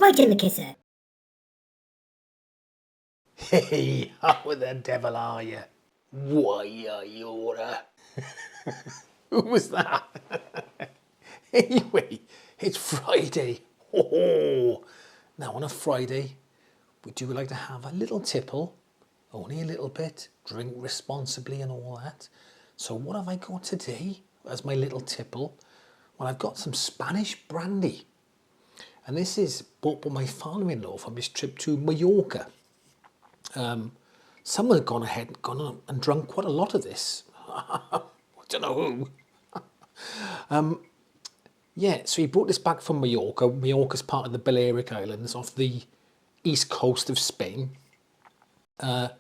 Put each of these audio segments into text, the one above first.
right in the kisser. Hey, how the devil are you? Why are you order? Who was that? Anyway, it's Friday. Oh, now on a Friday, we do like to have a little tipple, only a little bit, drink responsibly and all that. So what have I got today as my little tipple? Well, I've got some Spanish brandy. And this is bought by my father-in-law from his trip to Mallorca. Someone had gone ahead and gone on and drunk quite a lot of this. I don't know who. Yeah, so he brought this back from Mallorca. Mallorca's part of the Balearic Islands off the east coast of Spain. Yeah,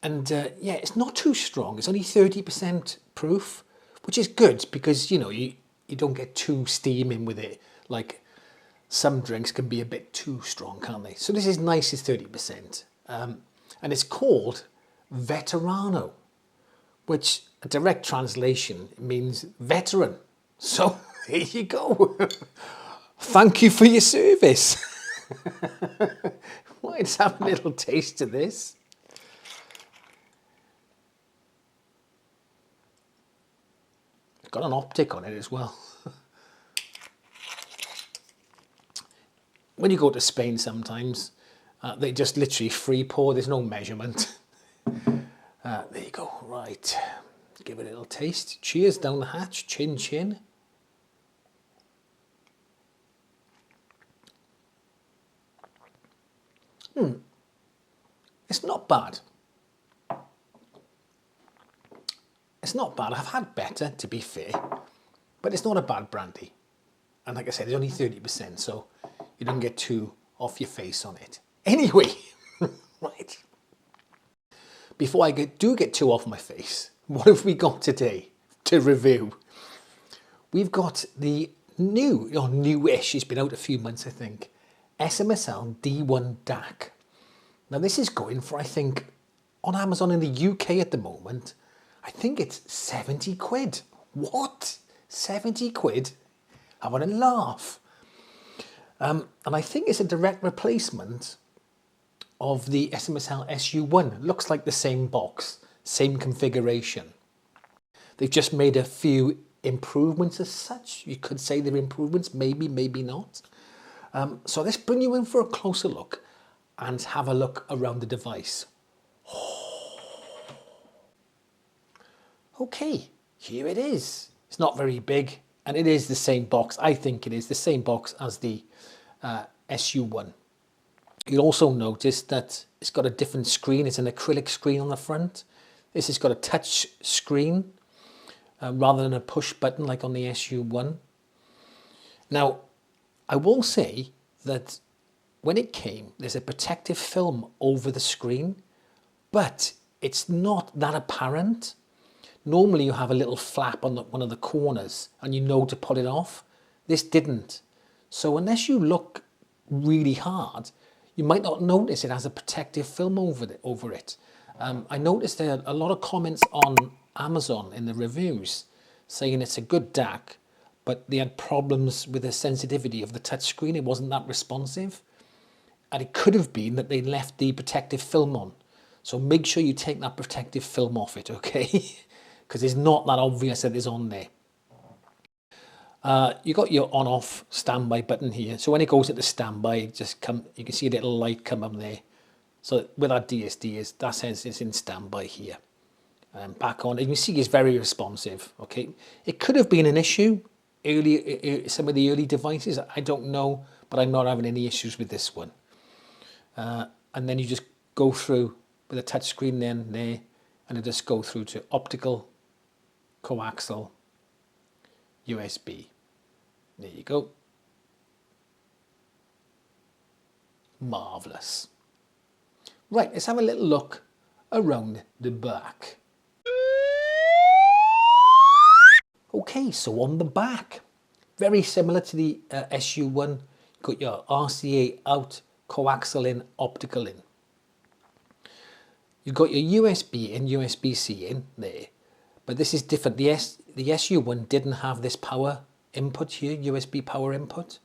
it's not too strong. It's only 30% proof, which is good because, you know, you don't get too steaming with it. Like some drinks can be a bit too strong, can't they? So this is nice, it's 30%. And it's called Veterano, which a direct translation means veteran. So there you go. Thank you for your service. Let's have a little taste of this. It's got an optic on it as well. When you go to Spain sometimes, they just literally free pour, there's no measurement. There you go, right. Give it a little taste. Cheers down the hatch, chin chin. It's not bad. It's not bad. I've had better, to be fair, but it's not a bad brandy. And like I said, it's only 30%, so you don't get too off your face on it. Anyway, right. Before I do get too off my face, what have we got today to review? We've got the new, or newish, it's been out a few months I think, SMSL D1 DAC. Now this is going for, I think, on Amazon in the UK at the moment, I think it's 70 quid. What? 70 quid? Having a laugh. And I think it's a direct replacement of the SMSL SU1. Looks like the same box, same configuration. They've just made a few improvements as such. You could say they're improvements, maybe, maybe not. So let's bring you in for a closer look and have a look around the device. Okay, here it is. It's not very big, and it is the same box. I think it is the same box as the SU1. You'll also notice that it's got a different screen. It's an acrylic screen on the front. This has got a touch screen rather than a push button like on the SU1. Now, I will say that when it came, there's a protective film over the screen, but it's not that apparent. Normally you have a little flap on one of the corners and you know to pull it off. This didn't. So unless you look really hard, you might not notice it has a protective film over it. I noticed there are a lot of comments on Amazon in the reviews saying it's a good DAC, but they had problems with the sensitivity of the touchscreen. It wasn't that responsive. And it could have been that they left the protective film on. So make sure you take that protective film off it, okay? Because it's not that obvious that it's on there. You got your on-off standby button here. So when it goes into standby, you can see a little light come up there. So with our DSD, that says it's in standby here. And back on, you can see it's very responsive, okay? It could have been an issue early, some of the early devices, I don't know, but I'm not having any issues with this one. And then you just go through with a touch screen then there, and it just go through to optical, coaxial, USB. There you go. Marvellous. Right, let's have a little look around the back. Okay, so on the back, very similar to the SU1, you've got your RCA out, coaxial in, optical in. You've got your USB in, USB-C in there, but this is different. The SU1 didn't have this power input here, USB power input.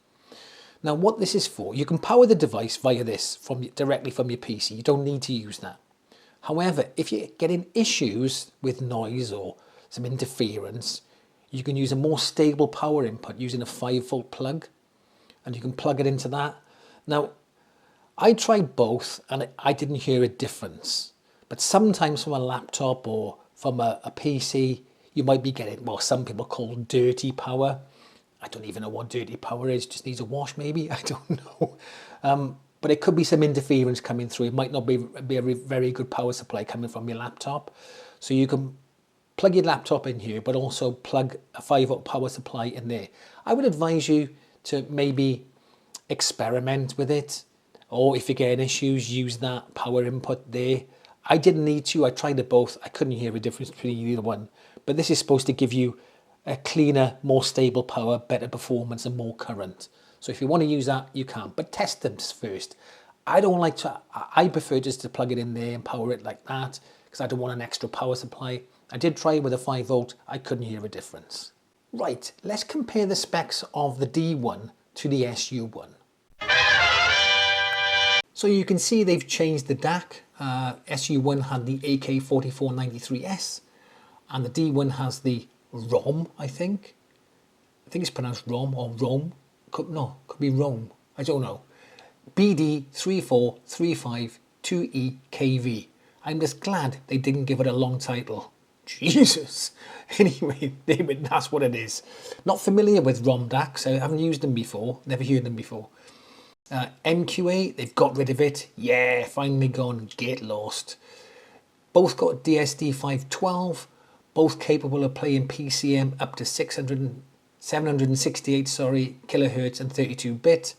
Now what this is for, you can power the device via this directly from your PC. You don't need to use that. However, if you're getting issues with noise or some interference, you can use a more stable power input using a 5-volt plug, and you can plug it into that. Now, I tried both and I didn't hear a difference. But sometimes from a laptop or from a PC, you might be getting what some people call dirty power. I don't even know what dirty power is, just needs a wash maybe, I don't know. But it could be some interference coming through. It might not be a very good power supply coming from your laptop. So you can plug your laptop in here, but also plug a 5-volt power supply in there. I would advise you to maybe experiment with it, or if you're getting issues, use that power input there. I didn't need to, I tried it both. I couldn't hear a difference between either one. But this is supposed to give you a cleaner, more stable power, better performance and more current. So if you want to use that, you can, but test them first. I prefer just to plug it in there and power it like that, because I don't want an extra power supply. I did try it with a 5-volt, I couldn't hear a difference. Right, let's compare the specs of the D1 to the SU1. So you can see they've changed the DAC. SU1 had the AK4493S, and the D1 has the ROM, I think it's pronounced ROM or ROM. Could be ROM, I don't know. BD34352EKV. I'm just glad they didn't give it a long title. Jesus. Anyway, that's what it is. Not familiar with ROM DACs, I haven't used them before, never heard them before. MQA, they've got rid of it. Yeah, finally gone, get lost. Both got DSD512, both capable of playing PCM up to 768 kilohertz and 32-bit.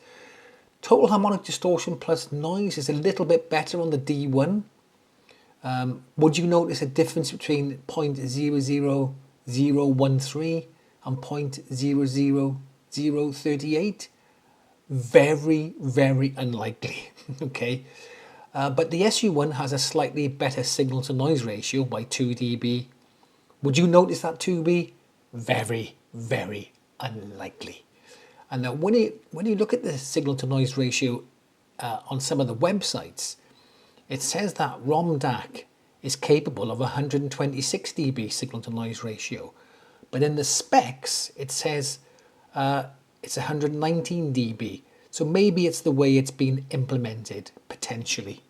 Total harmonic distortion plus noise is a little bit better on the D1. Would you notice a difference between 0.00013 and 0.00038? Very, very unlikely, okay? But the SU1 has a slightly better signal to noise ratio by 2 dB. Would you notice that 2 dB? Very, very unlikely. And now when you look at the signal to noise ratio on some of the websites, it says that ROM DAC is capable of 126 dB signal to noise ratio. But in the specs, it says it's 119 dB. So maybe it's the way it's been implemented, potentially.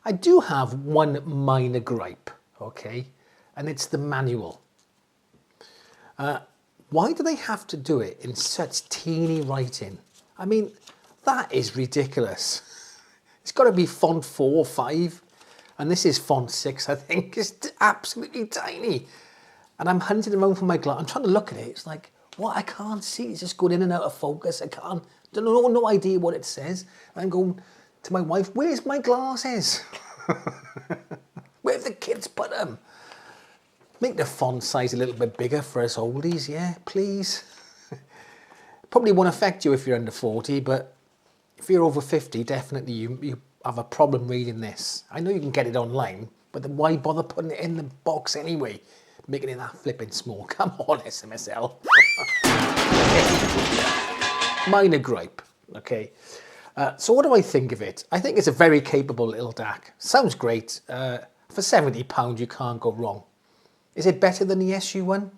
I do have one minor gripe, okay? And it's the manual. Why do they have to do it in such teeny writing? I mean, that is ridiculous. It's got to be font 4 or 5. And this is font 6, I think. It's absolutely tiny. And I'm hunting around for my glass. I'm trying to look at it. It's like, what? I can't see. It's just going in and out of focus. I can't, no idea what it says. I'm going to my wife, where's my glasses? Where have the kids put them? Make the font size a little bit bigger for us oldies, yeah, please. Probably won't affect you if you're under 40, but if you're over 50, definitely you have a problem reading this. I know you can get it online, but then why bother putting it in the box anyway? Making it that flipping small. Come on, SMSL. Minor gripe, okay. So what do I think of it? I think it's a very capable little DAC. Sounds great. For £70, you can't go wrong. Is it better than the SU1?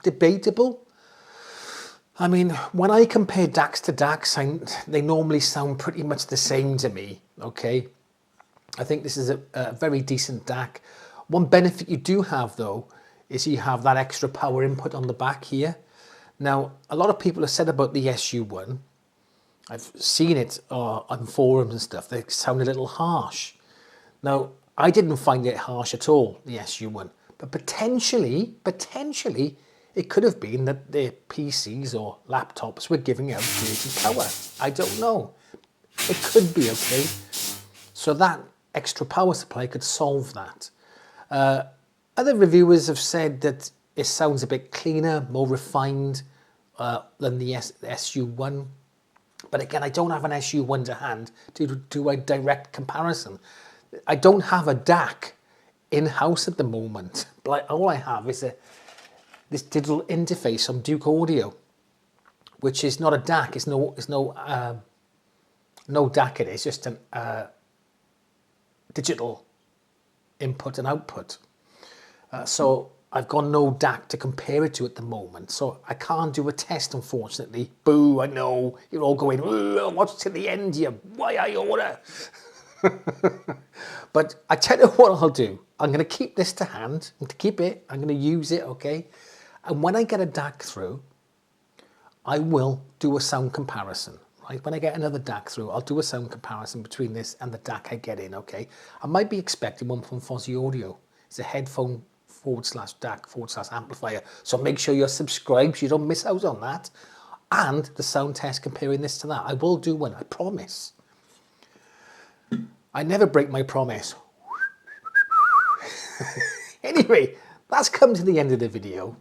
Debatable. I mean, when I compare DACs to DACs, they normally sound pretty much the same to me, okay? I think this is a very decent DAC. One benefit you do have, though, is you have that extra power input on the back here. Now, a lot of people have said about the SU1, I've seen it on forums and stuff, they sound a little harsh. Now, I didn't find it harsh at all, the SU1. But potentially, it could have been that their PCs or laptops were giving out dirty power. I don't know. It could be, okay? So that extra power supply could solve that. Other reviewers have said that it sounds a bit cleaner, more refined than the SU1. But again, I don't have an SU1 to hand to do a direct comparison. I don't have a DAC in-house at the moment. Like, all I have is this digital interface from Duke Audio, which is not a DAC. It's no DAC. It is just a digital input and output. So I've got no DAC to compare it to at the moment. So I can't do a test, unfortunately. Boo, I know. You're all going, watch till the end, you why-I-order. But I tell you what I'll do. I'm going to keep this to hand. And to keep it, I'm going to use it, okay? And when I get a DAC through, I will do a sound comparison. Right? When I get another DAC through, I'll do a sound comparison between this and the DAC I get in, okay? I might be expecting one from Fuzzy Audio. It's a headphone /DAC /amplifier. So make sure you're subscribed so you don't miss out on that. And the sound test comparing this to that. I will do one, I promise. I never break my promise. Anyway, that's come to the end of the video.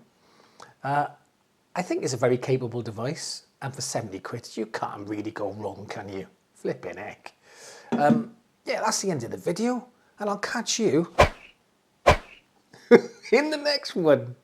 I think it's a very capable device. And for 70 quid, you can't really go wrong, can you? Flipping heck. Yeah, that's the end of the video. And I'll catch you in the next one.